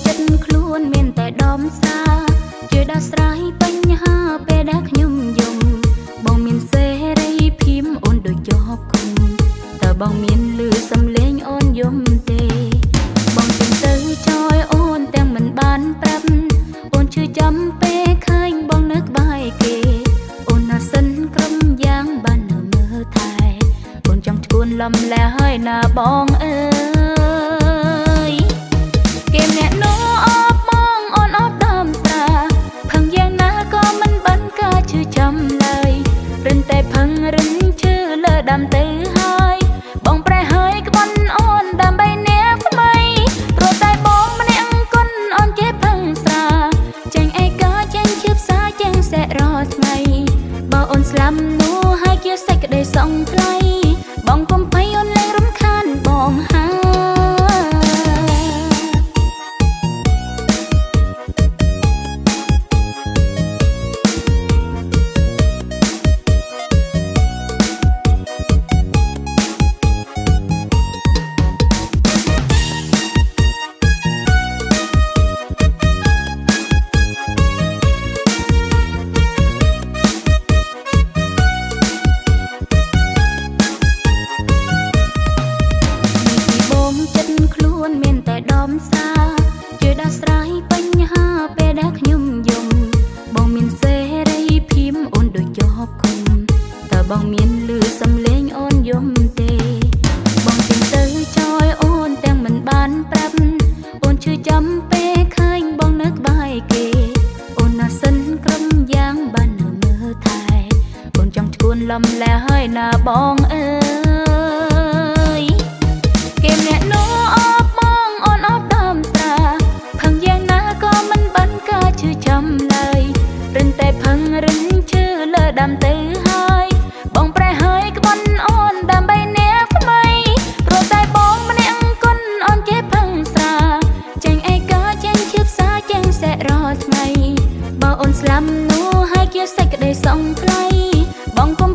ចិត្តខ្លួនមានតែដំសាជួយដោះស្រាយបញ្ហាពេលដែលខ្ញុំយំបងមានសេរីភាពអូនដូចជាប់គុំតើបងមានឮសំឡេងអូនយំទេបងចេញទៅចោយអូនទាំងមិនបានប្រាប់អូនឈឺចាំពេលឃើញបងនៅក្បែរគេអូនណាសិនក្រុមយ៉ាងបាននៅមើលថែអូនចង់ឈួនលំលែហើយណាបងអើយគេម្នាក់នោះអបមកអូនអបដំស្រាផឹងយ៉ាងណាក៏មិនបានការឈឺចាំឡើយរិនតែផឹងរិនឈឺលើដាំទៅហើយបងប្រែហើយក្បន់អូនដើម្បីអ្នកថ្មីព្រោះតែបងម្នាក់គុណអូនគេផឹងស្រាចេញឯកាចេញជាផ្សាចេញសេះរាល់ថ្ងៃបើអូនស្លាប់នោះហើយជាសេចក្តីសង្ឃៃបងកុំភ័យអូនលែងរំខានបងហើយមានតែដំសាជួយដោះស្រាយបញ្ហាពេលដែលខ្ញុំយំបងមានសេរីភាពអូនដូចជាប់គុំតើបងមានឮសំឡេងអូនយំទេបងចេញទៅចោយអូនទាំងមិនបានប្រាប់អូនឈឺចាំពេលឃើញបងនៅក្បែរគេអូនណាសិនក្រុមយ៉ាងបាននៅមើលថែអូនចង់ឈួនលំលែហើយណាបងអើយគេម្នាក់នោះរិនឈឺលើដាំទៅហើយបងប្រែហើយក្បន់អូនដើម្បីអ្នកថ្មីព្រោះតែបងម្នាក់គុណអូនគេផឹងស្រាចេញឯកាចេញជាផ្សាចេញសេះរាល់ថ្ងៃបើអូនស្លាប់នោះហើយជាសេចក្តីសង្ឃៃបងកុំ